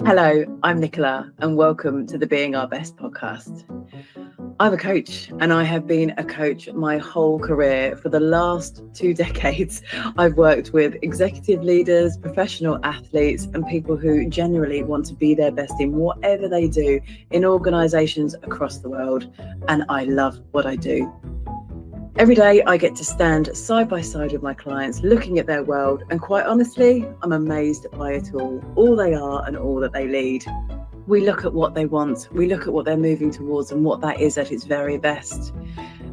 Hello, I'm Nicola and welcome to the Being Our Best podcast. I'm a coach and I have been a coach my whole career. For the last 2 decades, I've worked with executive leaders, professional athletes and people who generally want to be their best in whatever they do in organisations across the world. And I love what I do. Every day I get to stand side by side with my clients, looking at their world, and quite honestly, I'm amazed by it all they are and all that they lead. We look at what they want, we look at what they're moving towards and what that is at its very best.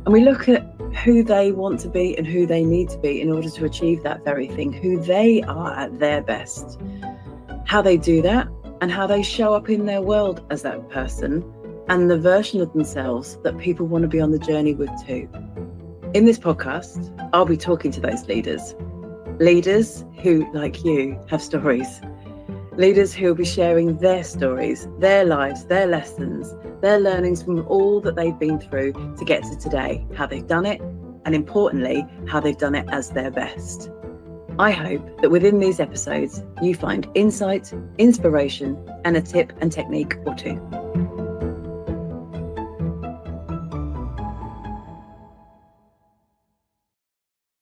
And we look at who they want to be and who they need to be in order to achieve that very thing, who they are at their best, how they do that and how they show up in their world as that person and the version of themselves that people want to be on the journey with too. In this podcast, I'll be talking to those leaders who, like you, have stories. Leaders who will be sharing their stories, their lives, their lessons, their learnings from all that they've been through to get to today, how they've done it, and importantly, how they've done it as their best. I hope that within these episodes, you find insight, inspiration, and a tip and technique or two.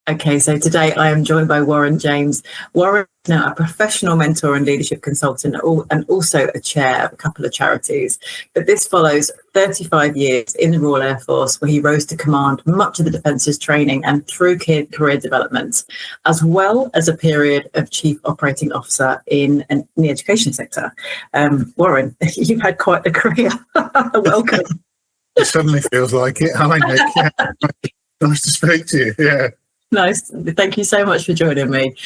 Okay, so today I am joined by Warren James. Warren is now a professional mentor and leadership consultant and also a chair of a couple of charities. But this follows 35 years in the Royal Air Force, where he rose to command much of the Defence's training and through career development, as well as a period of Chief Operating Officer in the education sector. Warren, you've had quite the career. Welcome. It suddenly feels like it. Hi, Nick. Yeah. Nice to speak to you. Yeah. Nice. Thank you so much for joining me.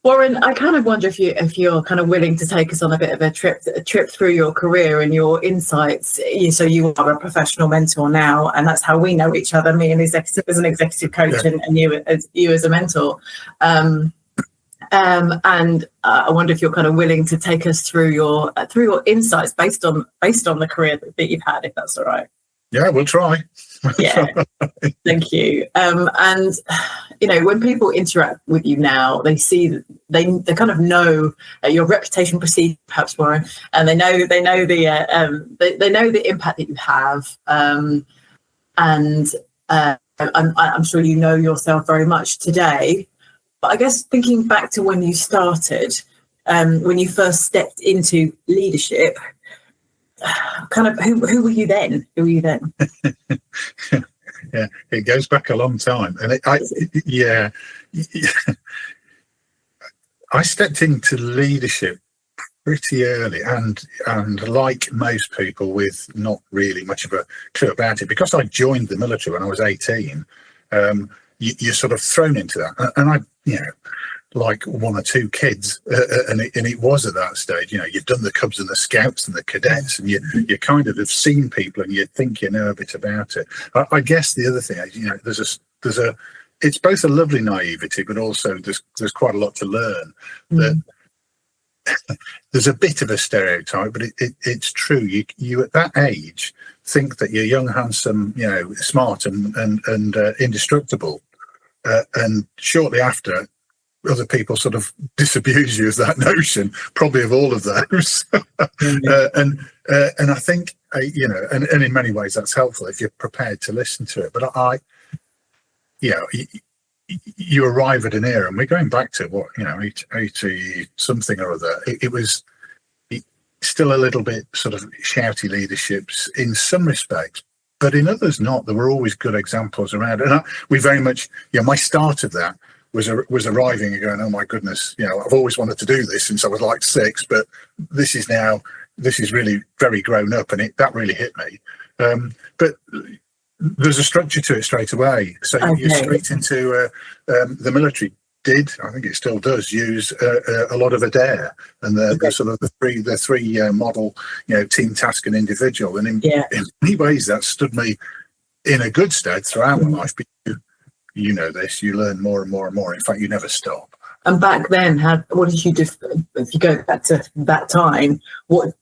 Warren, I kind of wonder if you're kind of willing to take us on a bit of a trip through your career and your insights. So you are a professional mentor now, and that's how we know each other, me and as an executive coach, yeah. and you as a mentor. And I wonder if you're kind of willing to take us through your insights based on the career that you've had, if that's all right. Yeah, we'll try. Yeah, thank you. And you know, when people interact with you now, they see they kind of know your reputation precedes perhaps, Warren, and they know the impact that you have. I'm sure you know yourself very much today. But I guess thinking back to when you started, when you first stepped into leadership. Kind of who were you then? Yeah, it goes back a long time, and I stepped into leadership pretty early, and like most people, with not really much of a clue about it, because I joined the military when I was 18. You're sort of thrown into that, and I, like one or two kids, and it was at that stage. You've done the Cubs and the Scouts and the cadets, and you kind of have seen people, and you think you know a bit about it. I guess the other thing is, it's both a lovely naivety, but also there's quite a lot to learn. That there's a bit of a stereotype, but it's true. You at that age think that you're young, handsome, smart, and indestructible, and shortly after, other people sort of disabuse you of that notion, probably of all of those. And I think, and in many ways that's helpful if you're prepared to listen to it. But you arrive at an era, and we're going back to 80 something or other. It was still a little bit sort of shouty leaderships in some respects, but in others not. There were always good examples around. And we very much, my start of that was arriving and going, oh my goodness, I've always wanted to do this since I was like 6, but this is really very grown up, and that really hit me. But there's a structure to it straight away. So you're straight into the military. I think it still does use a lot of Adair and the sort of the three model, team, task, and individual. And in many ways, that stood me in a good stead throughout my life. You know this, you learn more and more and more. In fact, you never stop. And back then, what did you if you go back to that time, what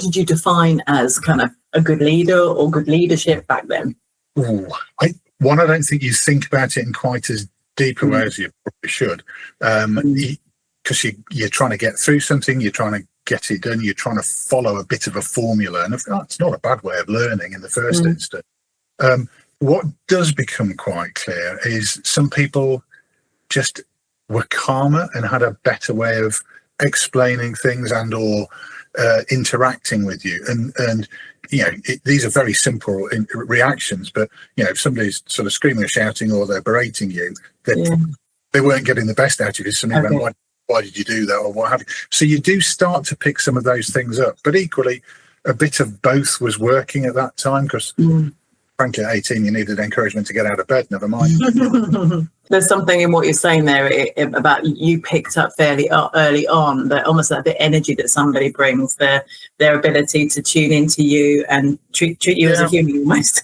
did you define as kind of a good leader or good leadership back then? I don't think you think about it in quite as deep a way as you probably should. because you're trying to get through something, you're trying to get it done, you're trying to follow a bit of a formula, and it's not a bad way of learning in the first instance. What does become quite clear is some people just were calmer and had a better way of explaining things and or interacting with you, and these are very simple reactions, but if somebody's sort of screaming or shouting or they're berating you, they weren't getting the best out of you. Somebody went, why did you do that, or what have you? So you do start to pick some of those things up, but equally a bit of both was working at that time, because frankly at 18 you needed encouragement to get out of bed, never mind. There's something in what you're saying there about you picked up fairly early on that almost like the energy that somebody brings, their ability to tune into you and treat you as a human almost.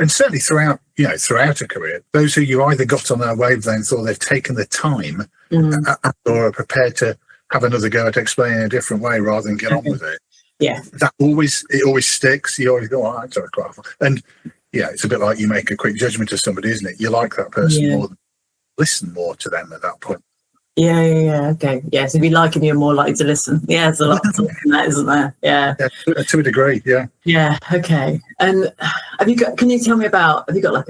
And certainly throughout a career, those who you either got on their wavelength or they've taken the time or are prepared to have another go at explaining a different way rather than get on with it. Yeah, it always sticks. You always go, oh, that's quite helpful. And it's a bit like you make a quick judgment of somebody, isn't it? You like that person more, listen more to them at that point. Yeah. Okay. Yeah. So if you like him, you're more likely to listen. Yeah, there's a lot of in that, isn't there? Yeah. To a degree. Yeah. Yeah. Okay. And can you tell me have you got like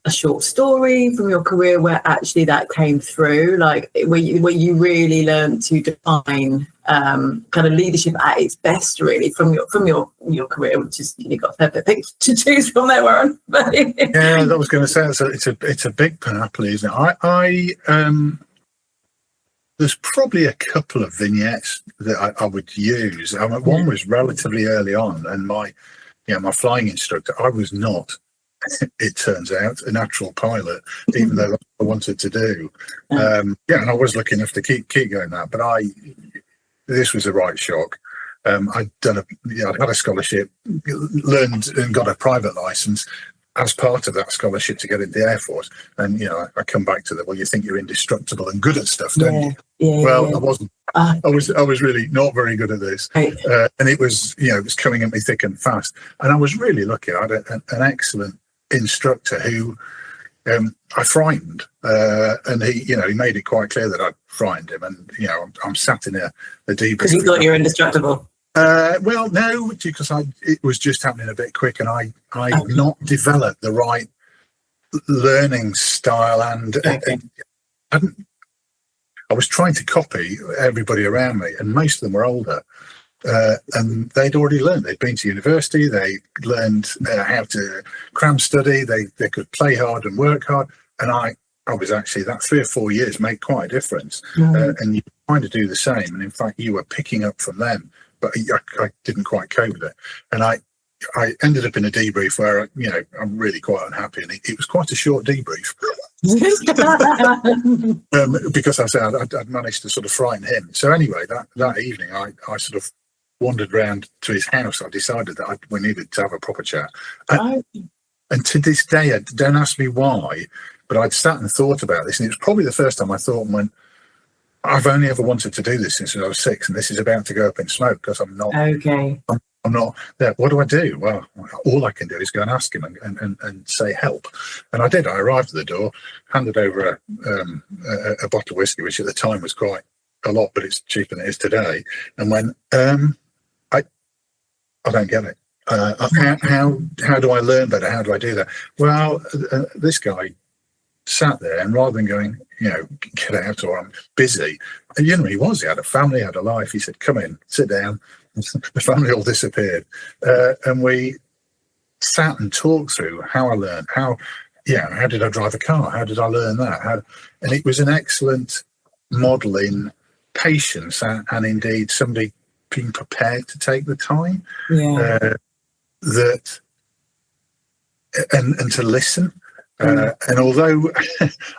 a short story from your career where actually that came through, like where you really learned to define kind of leadership at its best, really, from your career, which is you've got a fair bit to choose from there, Warren. Yeah, I was going to say it's a big panoply, isn't it? I there's probably a couple of vignettes that I would use. One was relatively early on, and my flying instructor, I was not, it turns out, a natural pilot, even though that's what I wanted to do. And I was lucky enough to keep going that, but this was a right shock. I'd had a scholarship, learned and got a private license as part of that scholarship to get into the Air Force. And I come back to you think you're indestructible and good at stuff, don't you? I wasn't. I was really not very good at this, and it was it was coming at me thick and fast. And I was really lucky. I had an excellent instructor who I frightened, and he made it quite clear that I'd frightened him. And I'm sat in a debrief because you thought you were indestructible. Well, no, because it was just happening a bit quick, and I not developed the right learning style, and I was trying to copy everybody around me, and most of them were older, and they'd already learned. They'd been to university, they learned how to cram study, they could play hard and work hard, and I was actually, that 3 or 4 years made quite a difference, and you're trying to do the same, and in fact you were picking up from them, but I didn't quite cope with it, and I ended up in a debrief where I'm really quite unhappy, and it was quite a short debrief. Because I said I'd managed to sort of frighten him. So anyway, that evening I sort of wandered round to his house. I decided that we needed to have a proper chat, and to this day, don't ask me why, but I'd sat and thought about this, and it was probably the first time I thought and went, I've only ever wanted to do this since I was 6, and this is about to go up in smoke because I'm not I'm not there. What do I do? Well, all I can do is go and ask him and say help. And I did. I arrived at the door, handed over a bottle of whiskey, which at the time was quite a lot, but it's cheaper than it is today. And went, I don't get it. How do I learn better? How do I do that? Well, this guy sat there, and rather than going, get out or I'm busy, and he was. He had a family, had a life. He said, come in, sit down. The family all disappeared, and we sat and talked through how I learned, how did I drive a car, how did I learn that, and it was an excellent model in patience and indeed somebody being prepared to take the time that and to listen. And although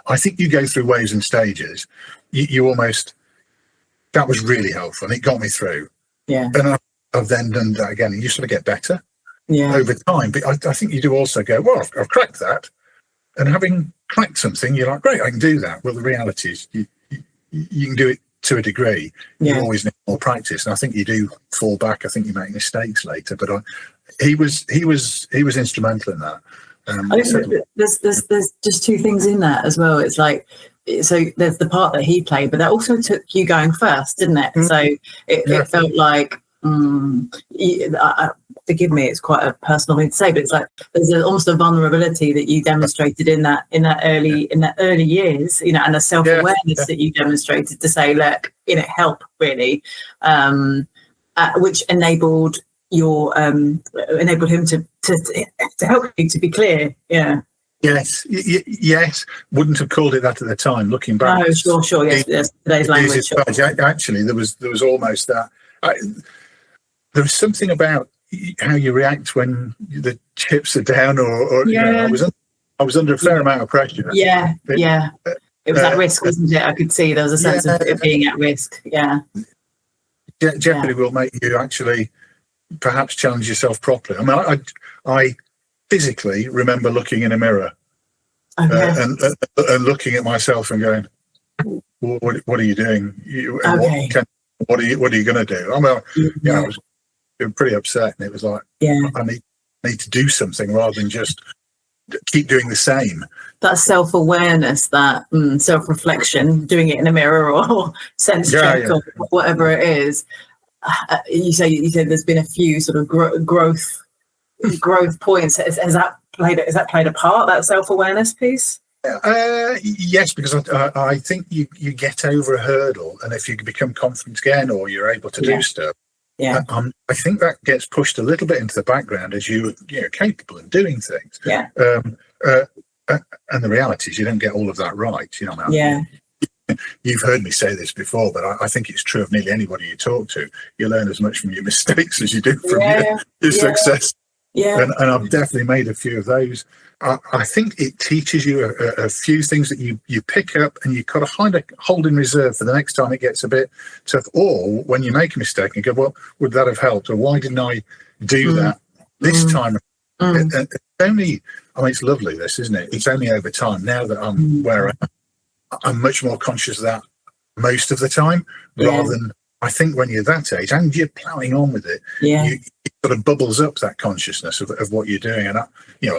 I think you go through waves and stages, you almost, that was really helpful, and it got me through. Yeah. And I've then done that again, and you sort of get better over time. But I think you do also go, well, I've cracked that. And having cracked something, you're like, great, I can do that. Well, the reality is you can do it to a degree. You always need more practice. And I think you do fall back. I think you make mistakes later. But he was instrumental in that. I think there's just two things in that as well. It's like, so there's the part that he played, but that also took you going first, didn't it? So it felt like, forgive me, it's quite a personal thing to say, but it's like there's almost a vulnerability that you demonstrated in that early years, and a self-awareness that you demonstrated to say, look, help really, which enabled him to help you, to be clear. Yes. Wouldn't have called it that at the time. Looking back, no, sure. Yes, today's language. Actually, there was almost that. There was something about how you react when the chips are down, or I was under a fair amount of pressure. Yeah. It was at risk, wasn't it? I could see there was a sense of it being at risk. Yeah. Jeopardy will make you actually perhaps challenge yourself properly. I mean, I physically remember looking in a mirror and looking at myself and going, "What are you doing? What are you going to do?" I mean, I was pretty upset, and it was like, I need to do something rather than just keep doing the same. That self-awareness, that self-reflection, doing it in a mirror or sense check or whatever it is. You said there's been a few sort of growth points. Has that played a part, that self-awareness piece? Yes, because I think you get over a hurdle, and if you become confident again, or you're able to do stuff, I think that gets pushed a little bit into the background as you're capable of doing things. And the reality is you don't get all of that right. You've heard me say this before, but I think it's true of nearly anybody you talk to. You learn as much from your mistakes as you do from your success. And I've definitely made a few of those. I think it teaches you a few things that you pick up, and you kind of hold in reserve for the next time it gets a bit tough. Or when you make a mistake and go, well, would that have helped? Or why didn't I do that this time? And it's only, it's lovely, this, isn't it? It's only over time, now that I'm where I am, I'm much more conscious of that most of the time, rather than, I think when you're that age and you're ploughing on with it, it sort of bubbles up, that consciousness of what you're doing. And a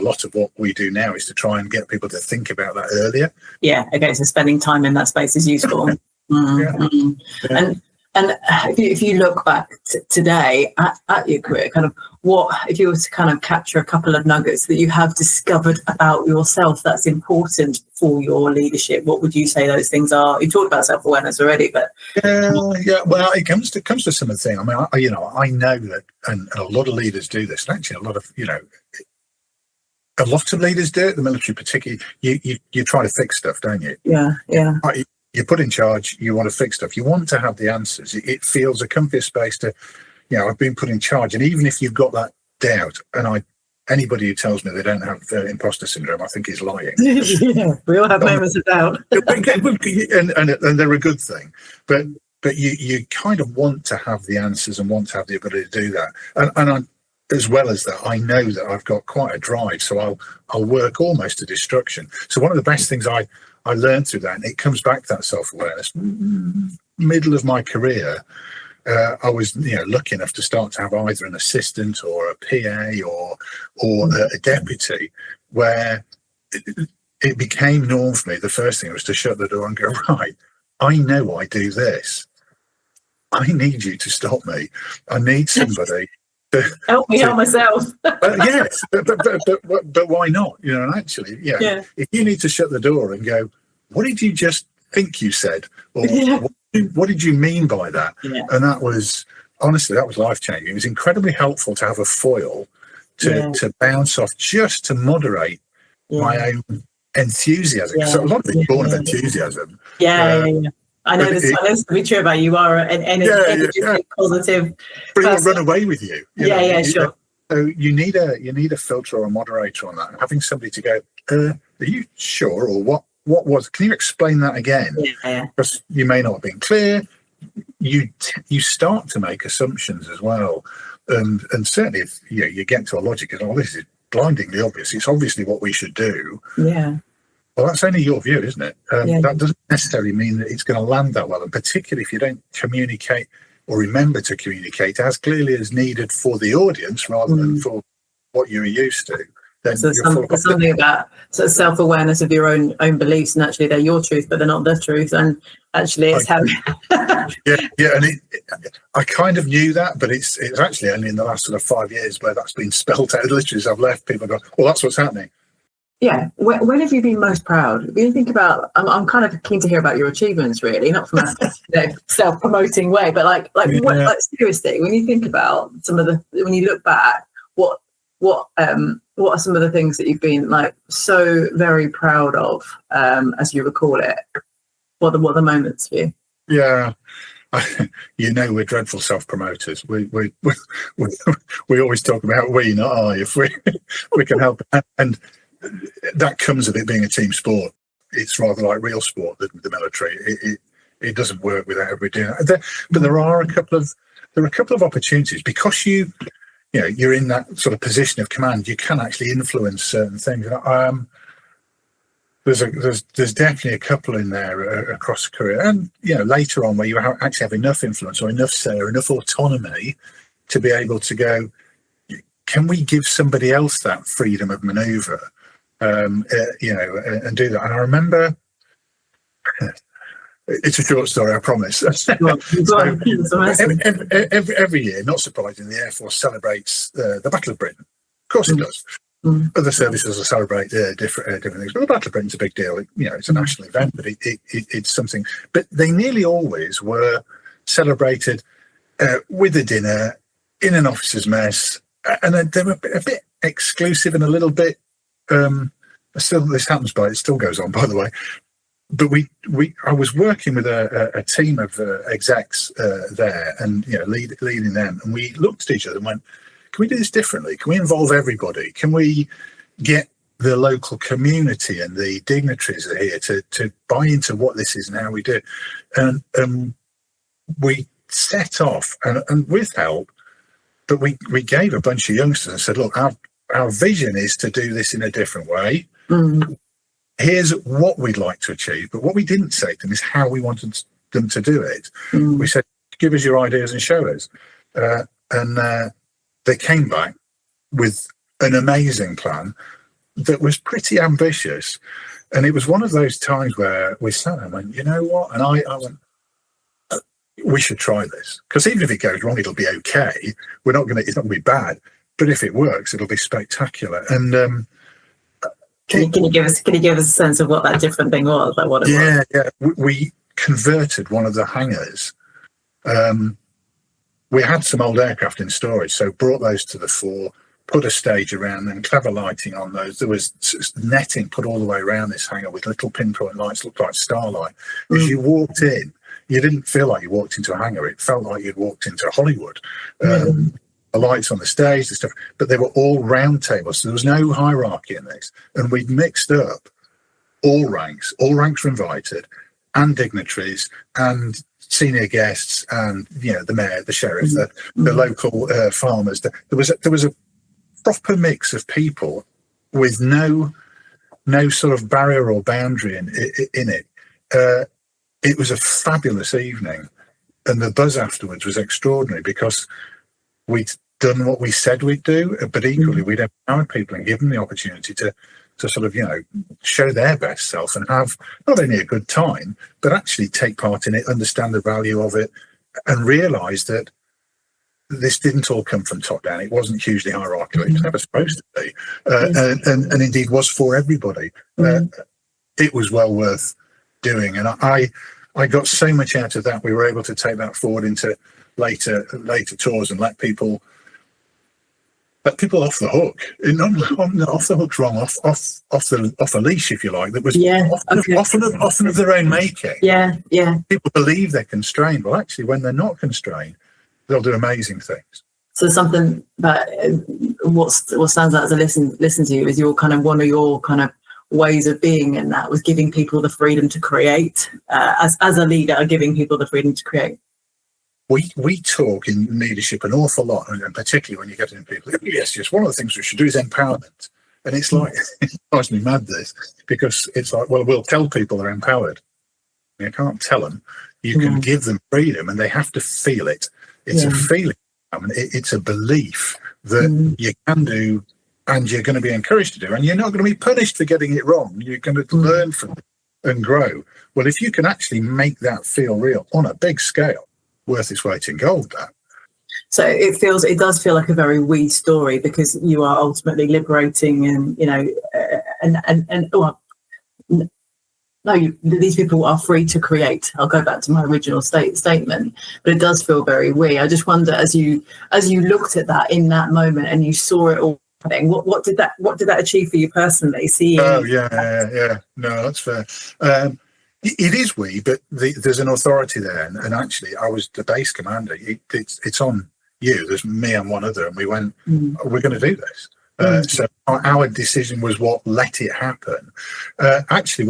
lot of what we do now is to try and get people to think about that earlier. So spending time in that space is useful. And if you look back today at your career, kind of what, if you were to kind of capture a couple of nuggets that you have discovered about yourself that's important for your leadership, what would you say those things are? You talked about self-awareness already, but well, it comes to some of the things. I mean, I know that, and a lot of leaders do this. And actually, a lot of leaders do it. The military, particularly, you try to fix stuff, don't you? You're put in charge, you want to fix stuff, you want to have the answers. It feels a comfy space to, I've been put in charge. And even if you've got that doubt, and anybody who tells me they don't have imposter syndrome, I think is lying. We all have moments of doubt. and they're a good thing. But you kind of want to have the answers and want to have the ability to do that. And as well as that, I know that I've got quite a drive, so I'll work almost to destruction. So one of the best things I learned through that, and it comes back to that self-awareness. Middle of my career, I was lucky enough to start to have either an assistant or a PA or a deputy, where it became norm for me. The first thing was to shut the door and go, right, I know I do this. I need you to stop me. I need somebody help me help myself. Yes, but why not? And actually, if you need to shut the door and go, what did you just think you said, or what did you mean by that? And that was life changing. It was incredibly helpful to have a foil to bounce off, just to moderate my own enthusiasm. So a lot of it's born of enthusiasm. I know this to be true about you. You are an energetic, positive person. Run away with you. Sure. So you need a filter or a moderator on that, and having somebody to go, are you sure, or what was? Can you explain that again? Because you may not have been clear. You start to make assumptions as well, and certainly if you get to a logic, and this is blindingly obvious. It's obviously what we should do. Well, that's only your view, isn't it? That doesn't necessarily mean that it's going to land that well, and particularly if you don't communicate or remember to communicate as clearly as needed for the audience rather than for what you're used to. then So there's something about sort of self-awareness of your own beliefs, and actually they're your truth, but they're not the truth. And actually, it's how. And I kind of knew that, but it's actually only in the last sort of 5 years where that's been spelt out. Literally, as I've left, people go, "Well, that's what's happening." Yeah. When have you been most proud? When you think about, I'm kind of keen to hear about your achievements, really, not from a self-promoting way, but like seriously, when you think about when you look back, what are some of the things that you've been like so very proud of, as you recall it? What are the moments for you? Yeah. We're dreadful self-promoters. We always talk about we, not I, if we can help. And that comes of it being a team sport. It's rather like real sport, the military. It doesn't work without everybody doing it. But there are a couple of opportunities because you're in that sort of position of command. You can actually influence certain things. There's definitely a couple in there across the career, and later on where you actually have enough influence or enough say or enough autonomy to be able to go, can we give somebody else that freedom of manoeuvre, and do that? And I remember, it's a short story, I promise. Every year, not surprisingly, the Air Force celebrates the Battle of Britain. Of course it does. Other services will celebrate different things, but the Battle of Britain's a big deal. It's a national event, but it's something. But they nearly always were celebrated with a dinner in an officer's mess, and they were a bit exclusive and a little bit. Still, this happens, but it still goes on, by the way. But I was working with a team of execs there, and leading them, and we looked at each other and went, can we do this differently? Can we involve everybody? Can we get the local community and the dignitaries that are here to buy into what this is and how we do it? And we set off, and with help, but we gave a bunch of youngsters and said, look, our vision is to do this in a different way. Here's what we'd like to achieve. But what we didn't say to them is how we wanted them to do it. We said, give us your ideas and show us. And they came back with an amazing plan that was pretty ambitious. And it was one of those times where we sat there and went, you know what? And I went, we should try this. Because even if it goes wrong, it'll be okay. It's not going to be bad. But if it works, it'll be spectacular. And can you give us a sense of what that different thing was? Like what it was? Yeah. We converted one of the hangars. We had some old aircraft in storage, so brought those to the fore, put a stage around them, clever lighting on those. There was netting put all the way around this hangar with little pinpoint lights, looked like starlight. As you walked in, you didn't feel like you walked into a hangar. It felt like you'd walked into Hollywood. The lights on the stage and stuff, but they were all round tables, so there was no hierarchy in this. And we'd mixed up all ranks were invited, and dignitaries, and senior guests, and the mayor, the sheriff, the local farmers. There was a proper mix of people with no sort of barrier or boundary in it. It was a fabulous evening, and the buzz afterwards was extraordinary because we'd done what we said we'd do, but equally we'd empowered people and given them the opportunity to sort of show their best self and have not only a good time but actually take part in it, understand the value of it, and realise that this didn't all come from top down. It wasn't hugely hierarchical. It was never supposed to be, and indeed was for everybody. It was well worth doing, and I got so much out of that. We were able to take that forward into later tours and let people off the hook. Off the hook's wrong. Off the leash, if you like. That was often of their own making. Yeah. People believe they're constrained. Well, actually, when they're not constrained, they'll do amazing things. So something that what stands out as I listen to you is your kind of one of your kind of ways of being, and that was giving people the freedom to create. As a leader, giving people the freedom to create. We talk in leadership an awful lot, and particularly when you get into people. Yes, one of the things we should do is empowerment, and it's like it drives me mad this, because it's like, well, we'll tell people they're empowered. You can't tell them. You can give them freedom, and they have to feel it. It's a feeling. It's a belief that you can do and you're going to be encouraged to do, and you're not going to be punished for getting it wrong. You're going to learn from it and grow. Well, if you can actually make that feel real on a big scale, worth its weight in gold, that. So it does feel like a very we story, because you are ultimately liberating, and these people are free to create. I'll go back to my original statement, but it does feel very we. I just wonder, as you looked at that in that moment and you saw it all happening, what did that achieve for you personally? Seeing? Oh yeah. No, that's fair. It is we, but there's an authority there, and actually, I was the base commander. It's on you. There's me and one other, and we went. We're going to do this. So our decision was what let it happen. Actually,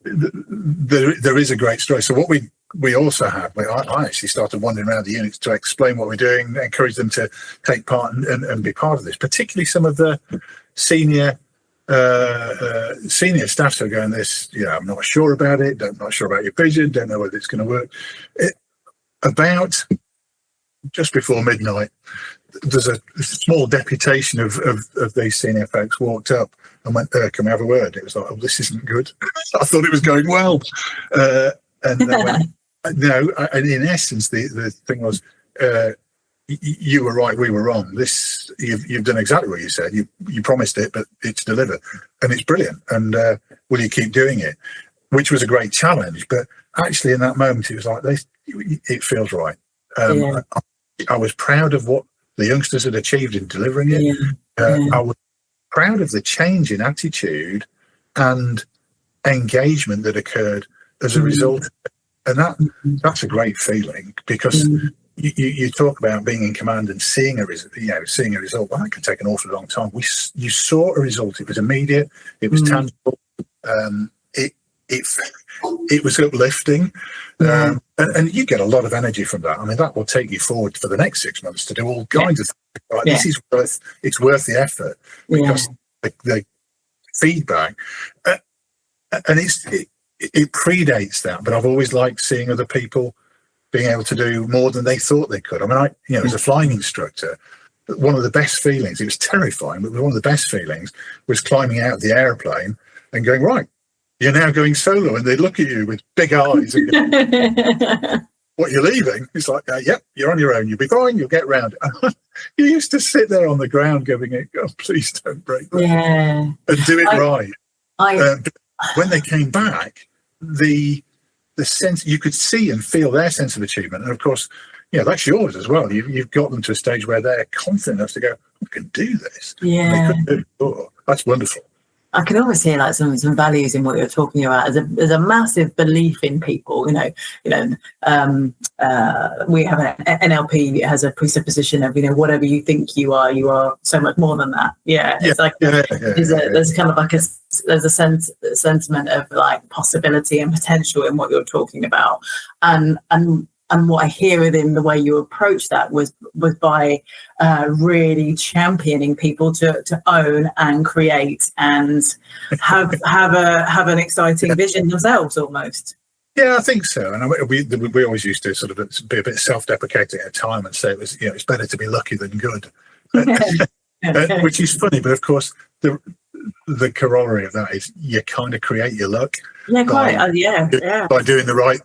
there is a great story. So what we also had, I actually started wandering around the units to explain what we're doing, encourage them to take part and be part of this, particularly some of the senior staff are going, this, I'm not sure about it, not sure about your vision, don't know whether it's going to work. About just before midnight, there's a small deputation of these senior folks walked up and went, can we have a word? It was like, oh, this isn't good. I thought it was going well. And they went, no, and in essence, the thing was, you were right, we were wrong. This, you've done exactly what you said. You promised it, but it's delivered, and it's brilliant. And will you keep doing it? Which was a great challenge. But actually, in that moment, it was like this. It feels right. I was proud of what the youngsters had achieved in delivering it. I was proud of the change in attitude and engagement that occurred as a result. And that's a great feeling, because you talk about being in command and seeing a result. Well, that can take an awfully long time. You saw a result. It was immediate. It was tangible. It was uplifting, and you get a lot of energy from that. I mean, that will take you forward for the next 6 months to do all kinds of things. Like, this is worth the effort, because the feedback, and it predates that. But I've always liked seeing other people being able to do more than they thought they could. I mean, as a flying instructor, one of the best feelings, it was terrifying, but one of the best feelings was climbing out of the airplane and going, right, you're now going solo, and they look at you with big eyes and go, what, you're leaving? It's like, yep, you're on your own, you'll be fine, you'll get round. You used to sit there on the ground going, oh, please don't break that. And do it right. When they came back, the sense, you could see and feel their sense of achievement. And of course, that's yours as well. You've got them to a stage where they're confident enough to go, I can do this. Yeah. And they couldn't do it before. That's wonderful. I can always hear like some values in what you're talking about. There's a massive belief in people. We have an NLP. It has a presupposition of whatever you think you are so much more than that. It's like there's kind of like there's a sentiment of like possibility and potential in what you're talking about, and what I hear within the way you approach that was by really championing people to own and create and have an exciting vision themselves, almost. Yeah, I think so. And we always used to sort of be a bit self-deprecating at a time and say it was, it's better to be lucky than good, which is funny. But of course, the corollary of that is you kind of create your luck. Yeah, quite. By doing the right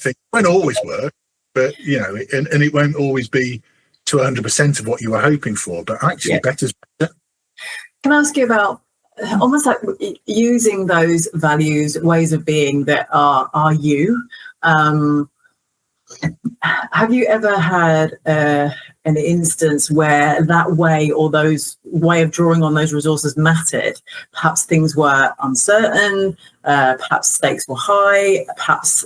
thing. It won't always work, but and it won't always be to 100% of what you were hoping for, but actually better's better. Can I ask you about almost like using those values, ways of being that are you? Have you ever had an instance where that way or those way of drawing on those resources mattered? Perhaps things were uncertain, perhaps stakes were high, perhaps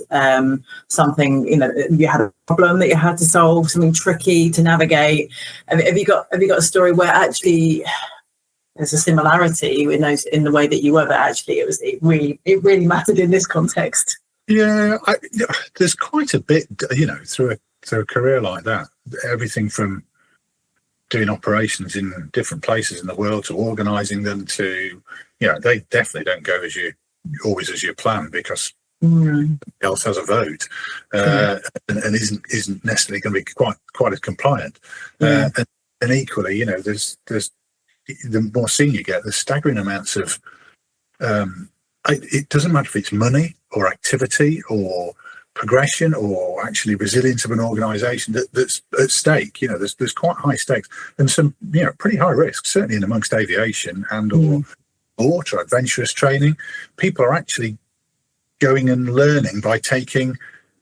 something, you had a problem that you had to solve, something tricky to navigate. Have you got a story where actually there's a similarity in the way that you were, but actually it really mattered in this context? Yeah, there's quite a bit, through a career like that. Everything from doing operations in different places in the world to organising them to, they definitely don't go as you plan, because else has a vote and isn't necessarily going to be quite as compliant. And equally, there's the more senior you get, the staggering amounts of it doesn't matter if it's money or activity or progression or actually resilience of an organisation that's at stake. There's quite high stakes and some pretty high risks, certainly in amongst aviation and or water adventurous training. People are actually going and learning by taking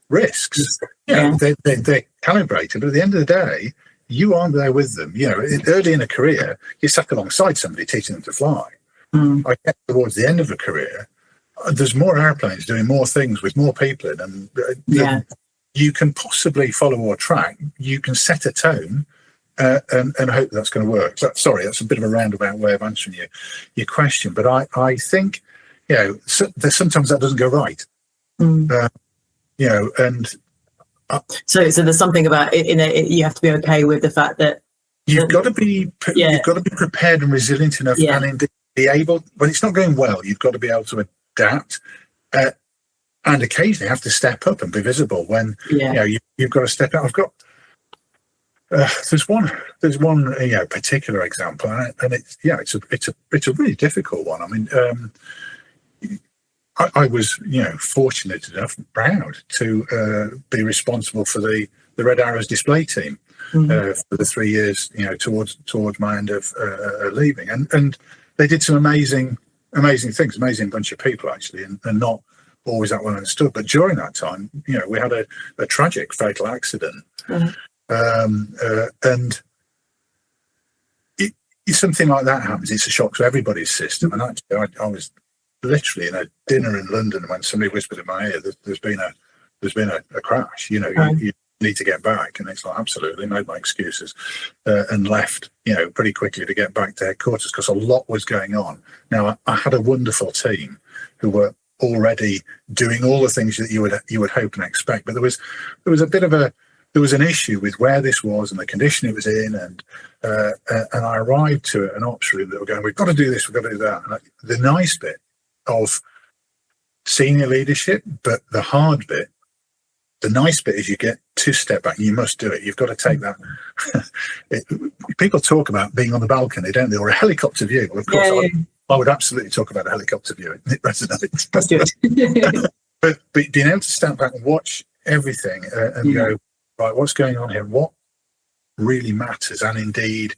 risks. They're calibrated, but at the end of the day, you aren't there with them. Early in a career, you're sat alongside somebody teaching them to fly. I get towards the end of a career, there's more airplanes doing more things with more people in them. You can possibly follow or track. You can set a tone and hope that's going to work. So, sorry, that's a bit of a roundabout way of answering your question, but I think sometimes that doesn't go right. So there's something about it. You have to be okay with the fact that you've got to be prepared and resilient enough, and indeed be able. When it's not going well, you've got to be able to adapt, and occasionally have to step up and be visible. When you've got to step out. I've got there's one particular example, and it's a really difficult one. I mean. I was, fortunate enough and proud to be responsible for the Red Arrows display team for the 3 years, towards my end of leaving, and they did some amazing things, amazing bunch of people actually, and not always that well understood. But during that time, we had a tragic fatal accident, and something like that happens. It's a shock to everybody's system, and actually, I was literally in a dinner in London when somebody whispered in my ear that there's been a crash. You need to get back, and it's like absolutely made my excuses and left pretty quickly to get back to headquarters because a lot was going on. Now I had a wonderful team who were already doing all the things that you would hope and expect, but there was an issue with where this was and the condition it was in, and I arrived to an ops room that were going, we've got to do this, we've got to do that. And the nice bit of senior leadership, but the hard bit, the nice bit is you get to step back and you must do it. You've got to take that. People talk about being on the balcony, don't they, or a helicopter view. Well, of course, I would absolutely talk about a helicopter view. It resonates. Let's do it. but being able to step back and watch everything and go, right, what's going on here? What really matters? And indeed,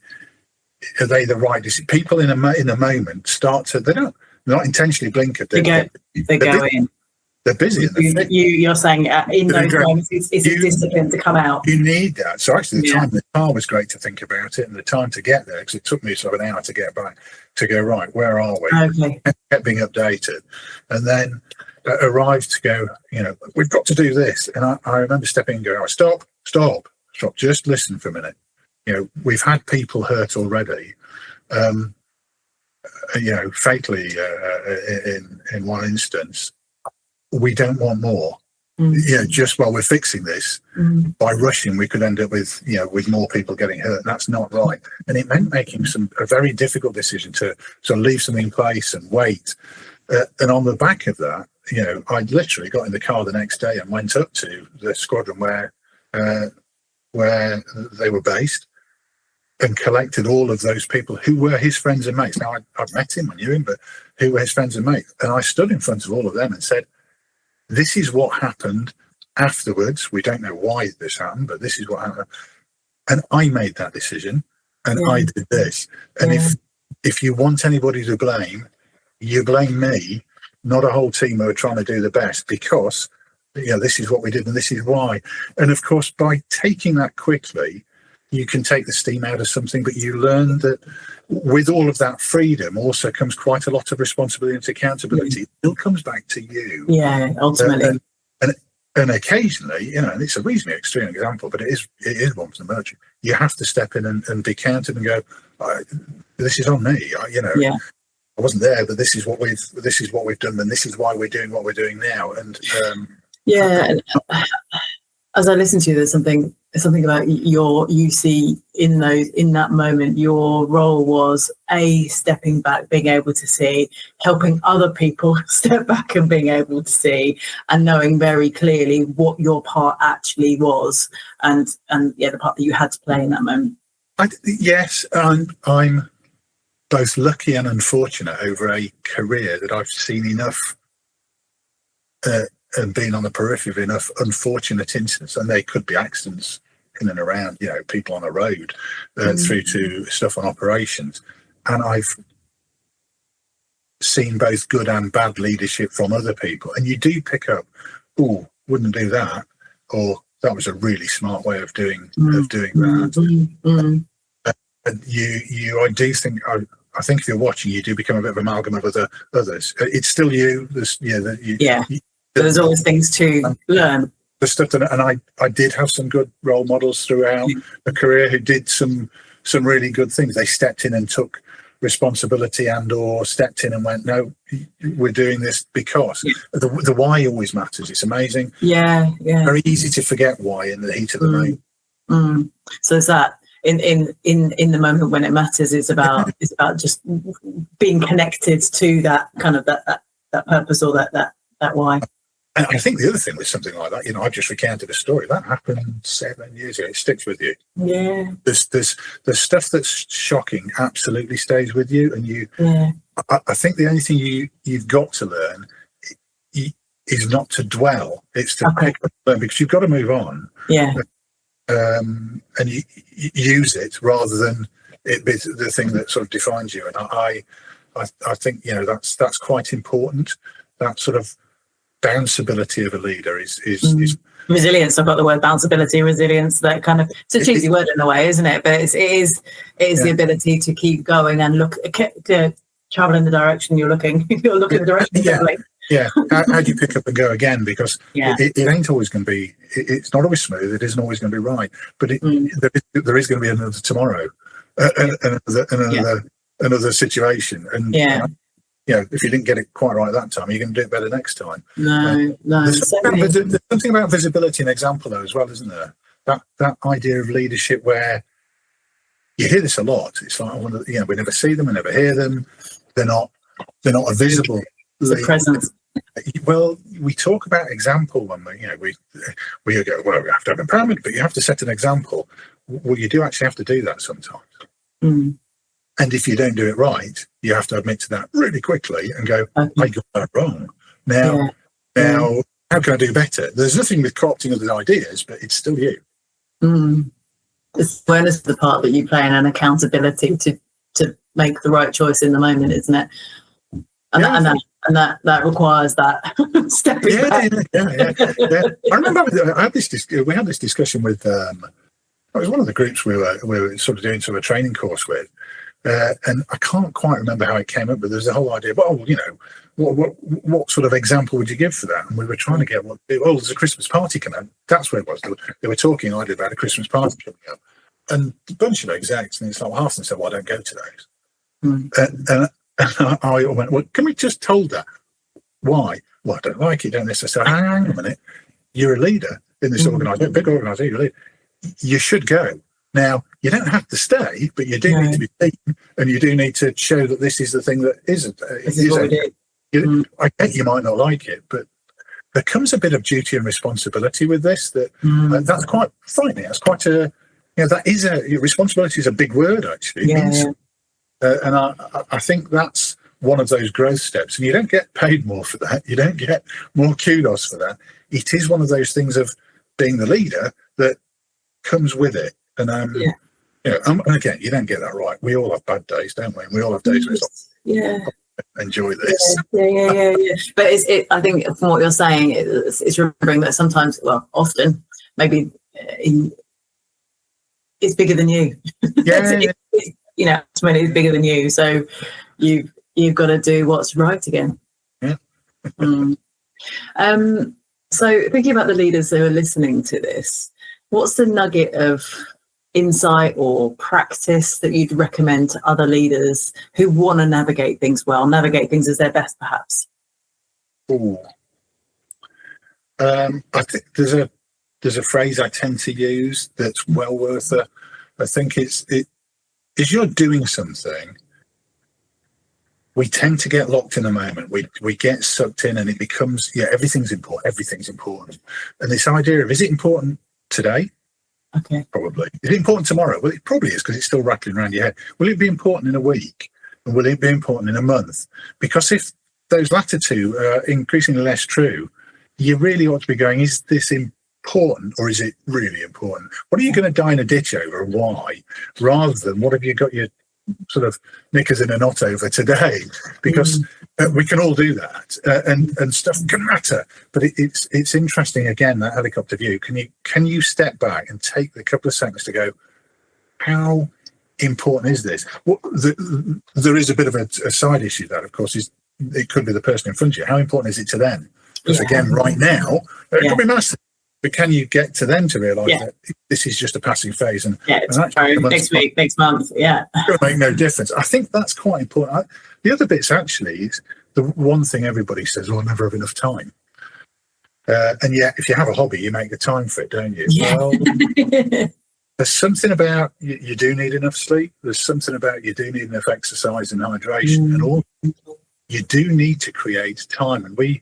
are they the right decision? People in the moment start to, they're not intentionally blinkered. They go in. They're busy. You're saying in those moments, it's a discipline to come out. You need that. So actually, the time in the car was great to think about it, and the time to get there, because it took me sort of an hour to get back to go, right, where are we? Okay. Kept being updated, and then arrived to go, we've got to do this. And I remember stepping and going, stop, just listen for a minute. We've had people hurt already. Fatally in one instance. We don't want more. Just while we're fixing this, by rushing, we could end up with more people getting hurt. That's not right. And it meant making a very difficult decision to sort of leave something in place and wait. And on the back of that, I literally got in the car the next day and went up to the squadron where they were based, and collected all of those people who were his friends and mates. Now, I'd met him, I knew him, but who were his friends and mates. And I stood in front of all of them and said, this is what happened afterwards. We don't know why this happened, but this is what happened. And I made that decision, and I did this. And if you want anybody to blame, you blame me, not a whole team who are trying to do the best, because this is what we did and this is why. And of course, by taking that quickly, you can take the steam out of something, but you learn that with all of that freedom also comes quite a lot of responsibility and accountability. It still comes back to you. Yeah, ultimately. And occasionally, and it's a reasonably extreme example, but it is one for the military. You have to step in and be counted and go, this is on me. I wasn't there, but this is what we've done, and this is why we're doing what we're doing now. And as I listen to you, there's something about you see in that moment, your role was stepping back, being able to see, helping other people step back and being able to see, and knowing very clearly what your part actually was, and the part that you had to play in that moment. Yes, I'm both lucky and unfortunate over a career that I've seen enough and been on the periphery of enough unfortunate incidents, and they could be accidents in and around, people on a road, through to stuff on operations. And I've seen both good and bad leadership from other people. And you do pick up, oh, wouldn't do that, or that was a really smart way of doing that. And I do think, I think if you're watching, you do become a bit of an amalgam of others. It's still you. There's always things to learn. The stuff that, and I did have some good role models throughout the career who did some really good things. They stepped in and took responsibility, and or stepped in and went, no, we're doing this because the why always matters. It's amazing. Very easy to forget why in the heat of the moment. So is that in the moment when it matters, it's about just being connected to that kind of that purpose, or that why. And I think the other thing with something like that, I've just recounted a story that happened 7 years ago. It sticks with you. Yeah. There's stuff that's shocking absolutely stays with you, and I think the only thing you've got to learn is not to dwell. It's to pick up and learn, because you've got to move on. Yeah. And you use it rather than it be the thing that sort of defines you. And I think that's quite important. That sort of bounceability of a leader is resilience. I've got the word bounceability, resilience. That kind of, it's a cheesy word in a way, isn't it? But it is the ability to keep going and to travel in the direction you're looking. You're looking the direction. How do you pick up and go again? Because it ain't always going to be. It's not always smooth. It isn't always going to be right. But there is going to be another tomorrow, another situation, and. If you didn't get it quite right that time, you're going to do it better next time. No. There's something about visibility and example, though, as well, isn't there? That idea of leadership, where you hear this a lot. It's like, we never see them, we never hear them. They're not a visible. It's a presence. Well, we talk about example when we go, well, we have to have empowerment, but you have to set an example. Well, you do actually have to do that sometimes. And if you don't do it right, you have to admit to that really quickly and go, I got that wrong. Now, how can I do better? There's nothing with co-opting other ideas, but it's still you. It's awareness of the part that you play, and an accountability to make the right choice in the moment, isn't it? And that requires that stepping back. I remember we had this discussion with it was one of the groups we were sort of doing a training course with. And I can't quite remember how it came up, but there's a whole idea. Well, what sort of example would you give for that? And we were trying to get there's a Christmas party coming up. That's where it was. They were talking idly about a Christmas party coming up, and a bunch of execs, and it's like half of them said, "Well, I don't go to those." And I went, "Well, can we just told that? Why? Well, I don't like it, don't this." I said, "Hang on a minute. You're a leader in this organisation, big organisation. You're a leader. You should go." Now, you don't have to stay, but you do need to be seen, and you do need to show that this is the thing that isn't. I get you might not like it, but there comes a bit of duty and responsibility with this. That's quite frightening. That's quite responsibility is a big word, actually. And I think that's one of those growth steps. And you don't get paid more for that. You don't get more kudos for that. It is one of those things of being the leader that comes with it. And and again, you don't get that right. We all have bad days, don't we? And we all have days where it's enjoy this. But I think from what you're saying, it's remembering that sometimes, well, often, maybe it's bigger than you. Ultimately it's bigger than you. So you've got to do what's right again. So thinking about the leaders who are listening to this, what's the nugget of insight or practice that you'd recommend to other leaders who want to navigate things as their best, perhaps? I think there's a phrase I tend to use that's well worth it. I think is you're doing something, we tend to get locked in a moment. We get sucked in, and it becomes everything's important. And this idea of, is it important today? Okay. Probably. Is it important tomorrow? Well, it probably is, because it's still rattling around your head. Will it be important in a week? and will it be important in a month? Because if those latter two are increasingly less true, you really ought to be going, is this important or is it really important? What are you going to die in a ditch over and why? Rather than what have you got your sort of knickers in a knot over today? Because we can all do that, and stuff can matter. But it's interesting, again, that helicopter view. Can you step back and take the couple of seconds to go, how important is this? There is a bit of a side issue that, of course, is it could be the person in front of you. How important is it to them? Because again, right now, it could be massive. But can you get to them to realise that this is just a passing phase? And it's next week, next month, it's going to make no difference. I think that's quite important. The other bits, actually, is the one thing everybody says, I never have enough time. And yet, if you have a hobby, you make the time for it, don't you? Yeah. Well, there's something about you do need enough sleep. There's something about you do need enough exercise and hydration and all. You do need to create time. And I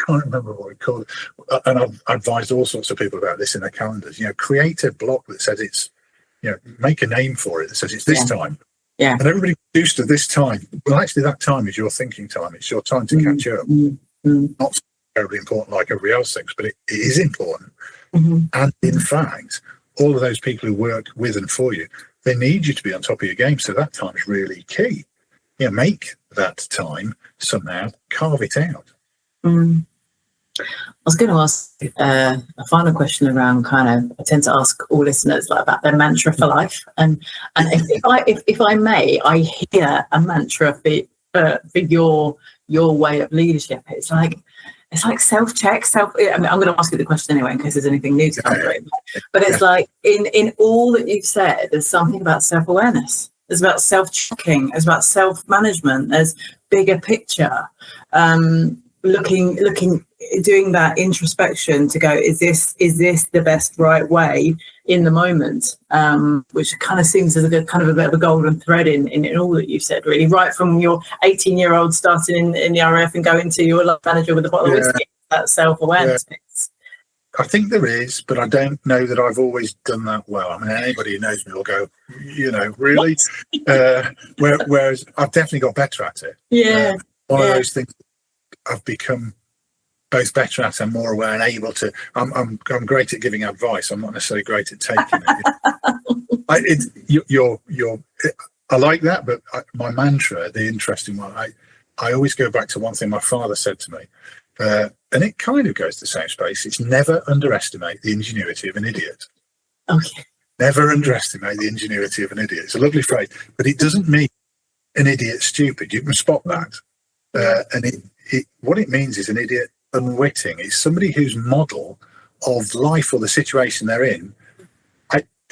can't remember what we call it. And I've advised all sorts of people about this in their calendars. Create a block that says it's, make a name for it that says it's this time. Yeah. And everybody used to this time. Well, actually, that time is your thinking time. It's your time to catch up. Not terribly important like everybody else thinks, but it is important. And in fact, all of those people who work with and for you, they need you to be on top of your game. So that time is really key. Make that time somehow, carve it out. I was going to ask a final question around I tend to ask all listeners about their mantra for life, and if I may, I hear a mantra for your way of leadership. It's like self-check. I'm going to ask you the question anyway in case there's anything new to come through. But it's like in all that you've said, there's something about self-awareness. There's about self-checking. There's about self-management. There's bigger picture. Looking, doing that introspection to go, is this the best right way in the moment? Which kind of seems as a bit of a golden thread in all that you've said, really, right from your 18-year-old starting in the RAF and going to your life manager with a bottle of whiskey. That self-awareness. I think there is, but I don't know that I've always done that well. I mean, anybody who knows me will go, really? Whereas I've definitely got better at it. Yeah. One of those things I've become both better at and more aware and able to. I'm great at giving advice. I'm not necessarily great at taking it. I like that, but my mantra, the interesting one, I always go back to one thing my father said to me. And it kind of goes to the same space. It's never underestimate the ingenuity of an idiot. Okay. Never underestimate the ingenuity of an idiot. It's a lovely phrase, but it doesn't mean an idiot stupid. You can spot that. And what it means is an idiot unwitting. It's somebody whose model of life or the situation they're in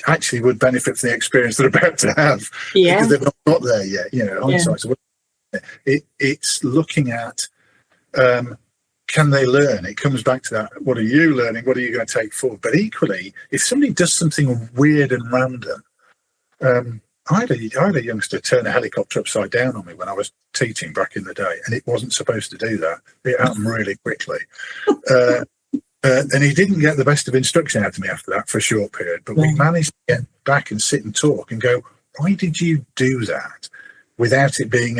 actually would benefit from the experience they're about to have. Because they've not got there yet. Hindsight. So it's looking at... can they learn? It comes back to that. What are you learning? What are you going to take forward? But equally, if somebody does something weird and random, I had a youngster turn a helicopter upside down on me when I was teaching back in the day, and it wasn't supposed to do that. It happened really quickly. And he didn't get the best of instruction out of me after that for a short period, but we managed to get back and sit and talk and go, why did you do that? Without it being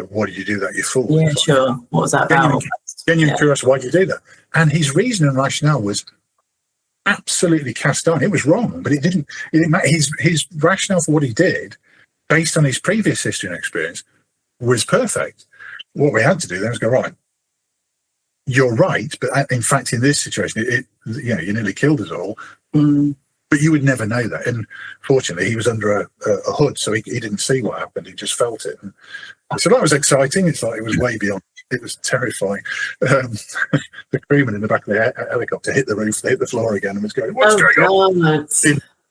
what did you do that, you fool? Yeah, sure. What was that about? Genuine curiosity, why did you do that? And his reason and rationale was absolutely cast on. It was wrong, but it didn't matter. His rationale for what he did, based on his previous history and experience, was perfect. What we had to do then was go, right, you're right, but in fact, in this situation, you nearly killed us all. But you would never know that. And fortunately, he was under a hood, so he didn't see what happened. He just felt it. And so that was exciting. It's like it was way beyond. It was terrifying. The crewman in the back of the helicopter hit the roof, hit the floor again, and was going, "What's going on?"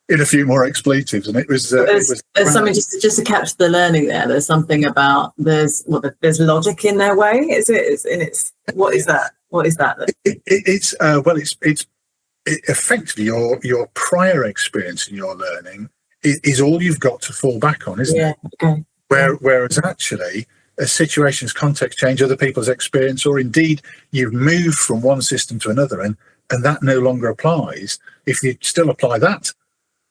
In a few more expletives, and it was. There's something just to catch the learning there. There's something about there's logic in their way. Is it? What is that? What is that? It's effectively your prior experience in your learning is all you've got to fall back on, isn't it? Okay. Whereas actually, a situation's context change, other people's experience, or indeed you've moved from one system to another, and that no longer applies. If you still apply that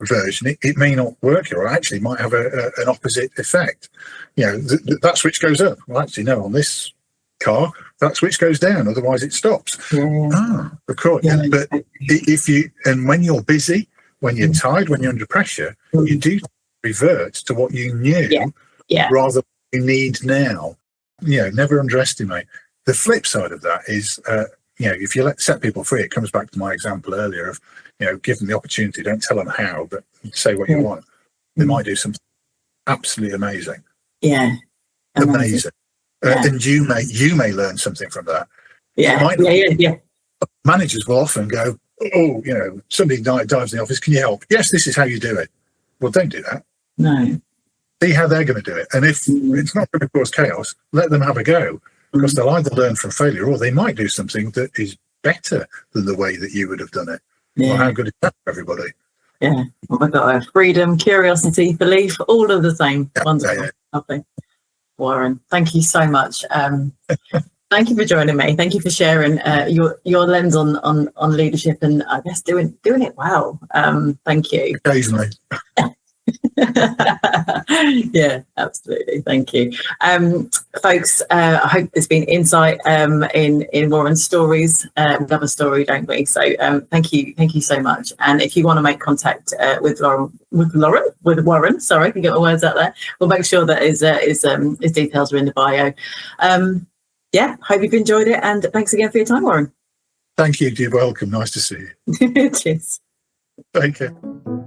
version, it may not work, or actually might have an opposite effect. That switch goes up. Well, actually, no, on this car, that switch goes down, otherwise it stops. Of course. Yeah, But when you're busy, when you're tired, when you're under pressure, you do revert to what you knew rather than you need now. Never underestimate. The flip side of that is, if you set people free, it comes back to my example earlier of, give them the opportunity, don't tell them how, but say what you want. They might do something absolutely amazing. Yeah. Amazing. And you may learn something from that. Yeah. Managers will often go, somebody dives in the office, can you help? Yes, this is how you do it. Well, don't do that. No. See how they're going to do it. And if it's not going to cause chaos, let them have a go, because they'll either learn from failure or they might do something that is better than the way that you would have done it. Well, how good is that for everybody? Yeah. Well, we've got freedom, curiosity, belief, all of the same. Wonderful. Lovely. Warren, thank you so much. Thank you for joining me. Thank you for sharing your lens on leadership, and I guess doing it well. Thank you. Occasionally. Yeah, absolutely. Thank you, folks. I hope there's been insight in Warren's stories. We love a story, don't we? So thank you so much. And if you want to make contact with Warren, sorry, I can get my words out there. We'll make sure that his details are in the bio. Hope you've enjoyed it, and thanks again for your time, Warren. Thank you. You're welcome. Nice to see you. Cheers. Thank you.